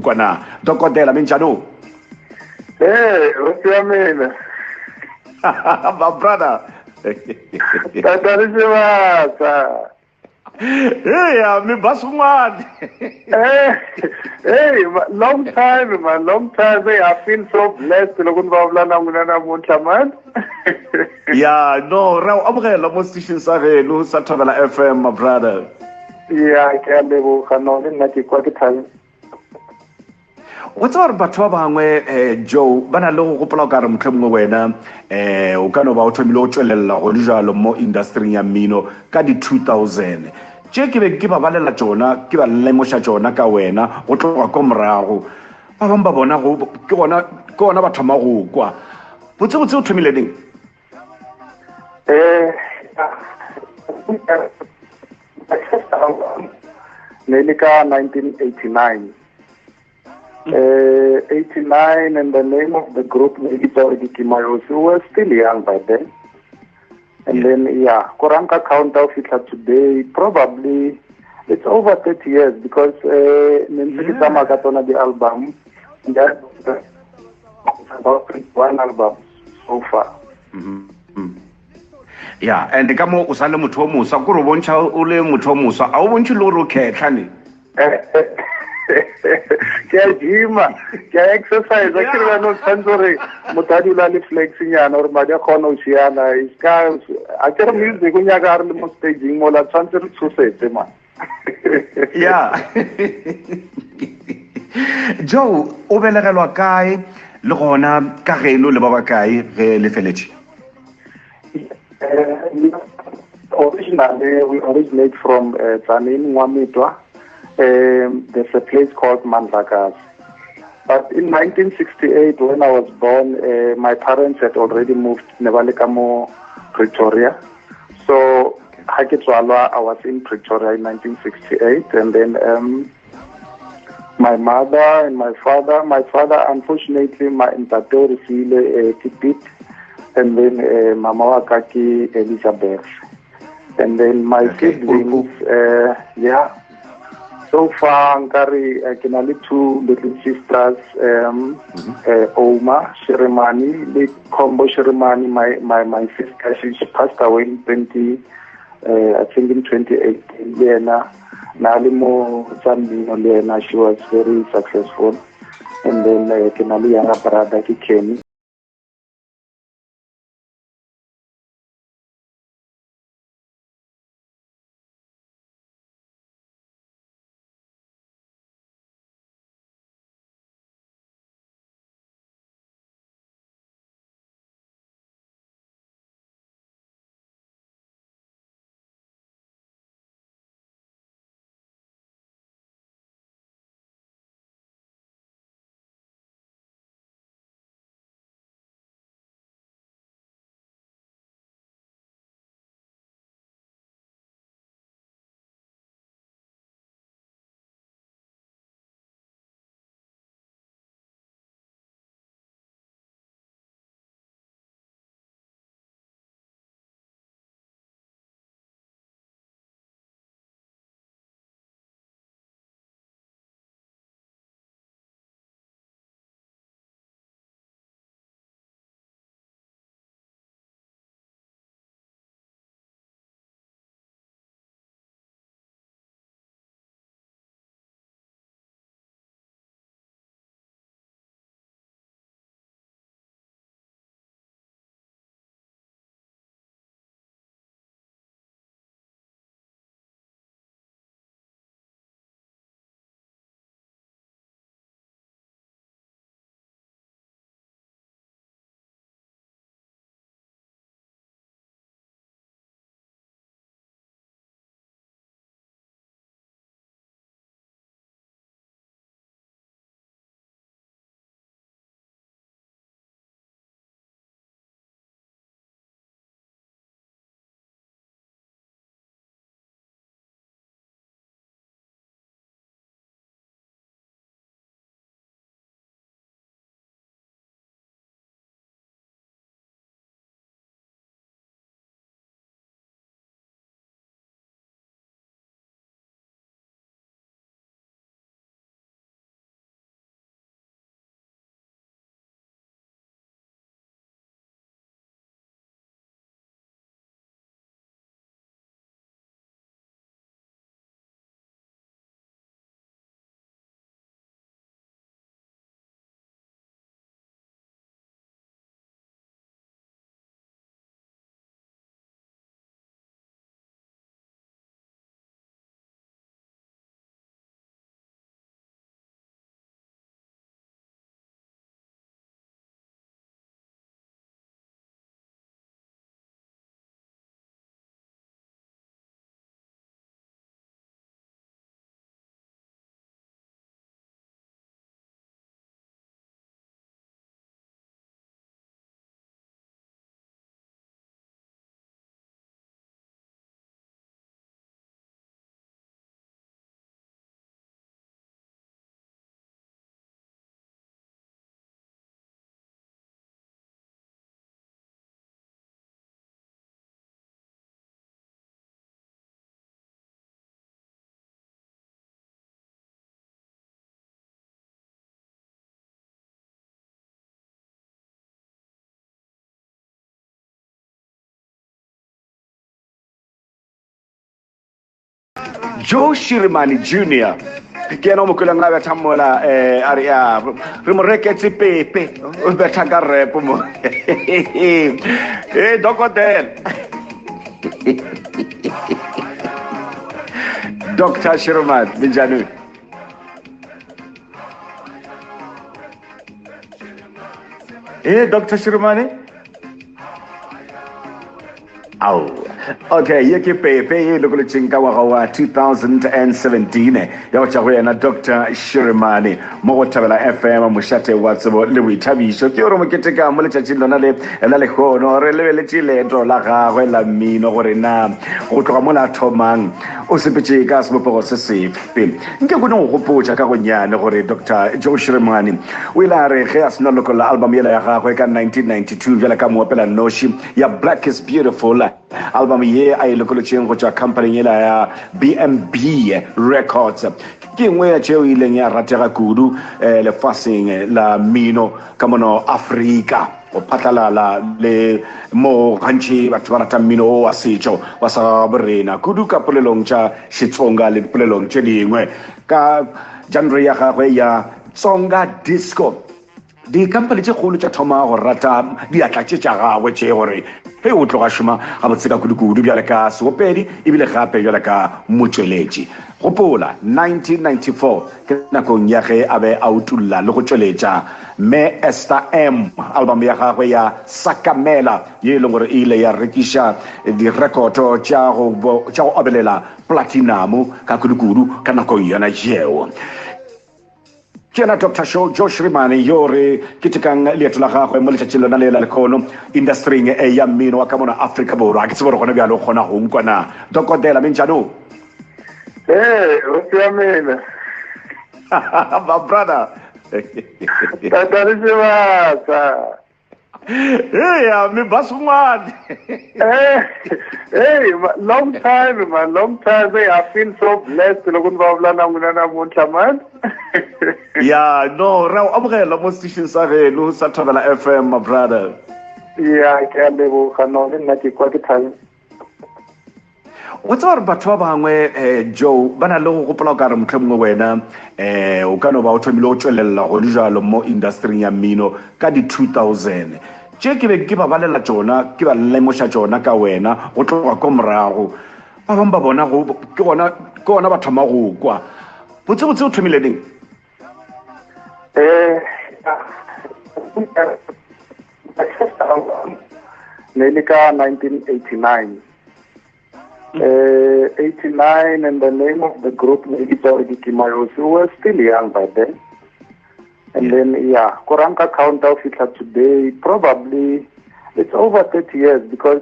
Kwana Dokodela minjani? Hey, Vutomi. My brother. Tatarishimasa. Hey, me basumani. Hey, long time, man, long time. Hey, I feel so blessed. Lokun babla na muna na munta man. Yeah, no, ra amogela mo station sa geno sa Thobela FM, my brother. Yeah, ke a leboga no le nna ke kwa ke thale. What's our batho ba bangwe Joe bana le go gopola ka re motlhomongwe wena o ka no ba o thomile o tswelela go le jalo mo industry ya mmino ka di 2000 tše ke be ke ba balela tsona ke ba lemoša tsona ka wena go tloga ko morago ba bangwe ba bona ke gona ba thoma go kwa botsebotse o thomile ding Nearly 1989. 89, and the name of the group is already Kimayos. We were still young by then. And then, Koranka count of it today, probably it's over 30 years because the album, and that about one album so far. Yeah, and ka mo o sa le motho o mosa go re bontsha o le motho o mosa a o bontse le gore o khetlhane ke a gym ke a exercise ke re no tsantsore motadi la le flexing yana or madi a khona o siana is ka a ke re music o nyaka re le mo staging mo la tsantsore tshosetse man yeah Joe o belegelwa kae le gona ka geno le ba ba kae ge le feletse originally we originate from Tzaneen Nwamitwa. There's a place called Mandlakas. But in 1968, when I was born, my parents had already moved to Nebalekamo, Pretoria. So Haketswalwa, I was in Pretoria in 1968, and then my mother and my father, unfortunately, my intato received a tidbit, and then Mama Wakaki Elizabeth. And then my siblings, so far, I can only two little sisters, Oma Shirimani, the combo Shirimani, my sister, she passed away in I think in 2018. Lena, Nalimo Sandino, Lena, she was very successful. And then I can only younger brother, Kenny. Joe Shirimani Jr. ke ena o mo kweleng a betha mola a re ya re mo reketse pepe o betha ka rep mo Vudokodela Dr. Shirimani minjani Dr. Shirimani Aw. Okay, ye ke pepe ye lo tšinka wa 2017 ya go tša go yena Dr. Shirimani mo go Thabela FM mošate wa tsebo le boithabišo ke gore mo keteka mo letšatšing lona le lekgono re lebeletše leeto la gagwe la mmino gore na go tloga mo la thomang o sepetše ka sebopego se sefe nke kone go gopotša ka gonyane gore Dr. Joe Shirimani o ile a re ge a sena lokolla album yela ya gagwe ka 1992 bjale ka moopela noši ya Black is Beautiful album ye a e lokolotšeng go tšwa company yela ya B&B Records ke nngwe ya tšeo ileng ya ratega kudu lefaseng la mmino ka mono Afrika o phatlalala le mo gantši batho ba rata mmino o wa setšo wa sa borena kudu ka polelong tša Xitsonga le polelong tše dingwe ka genre ya gagwe ya Tsonga disco di-company tše kgolo tša thoma go rata diatla tše tša gagwe tše gore ge o tloga šoma ga botse ka kudu-kudu bjale ka seopedi ebile gape bjale ka motšweletši gopola 1994 ke nakong ya ge a be a utulla le go tšweletša me Esther M album ya gagwe ya Sakamela ye e leng gore e ile ya rekiša direkoto tša go obelela platinum ka kudu-kudu ka nakong yona yeo Kena Dr. Joe Shirimani yo re ketekang leeto la gagwe mo letšatšing lona le la lekgono industry ya mmino wa ka mona Afrika Borwa ke tsebe gore gona bjalo o kgona go nkwana Vudokodela minjano o siamile my brother tatari sebaka mi basungwane hey long time man hey, I feel so blessed loko ni vulavula na n'wina namuntlha man yeah no ra o amogela mo station sa geno sa Thabela FM my brother yeah ke a leboga no nna ke kwa ke thabe o tsa gore batho ba bangwe Joe ba na le go gopola ka re motlhomongwe wena o ka no ba o thomile o tswelela go di jalo mo industry ya mmino ka di 2000 tše ke be ke ba balela tšona ke ba lemoša tšona ka wena go tloga ko morago ba bangwe ba bona ke gona ba thoma go kwa botsebotse o thomile ding nearly ka 1989 89 and the name of the group maybe Kimayosi we were still young by then and then yeah Koranka count of it today probably it's over 30 years because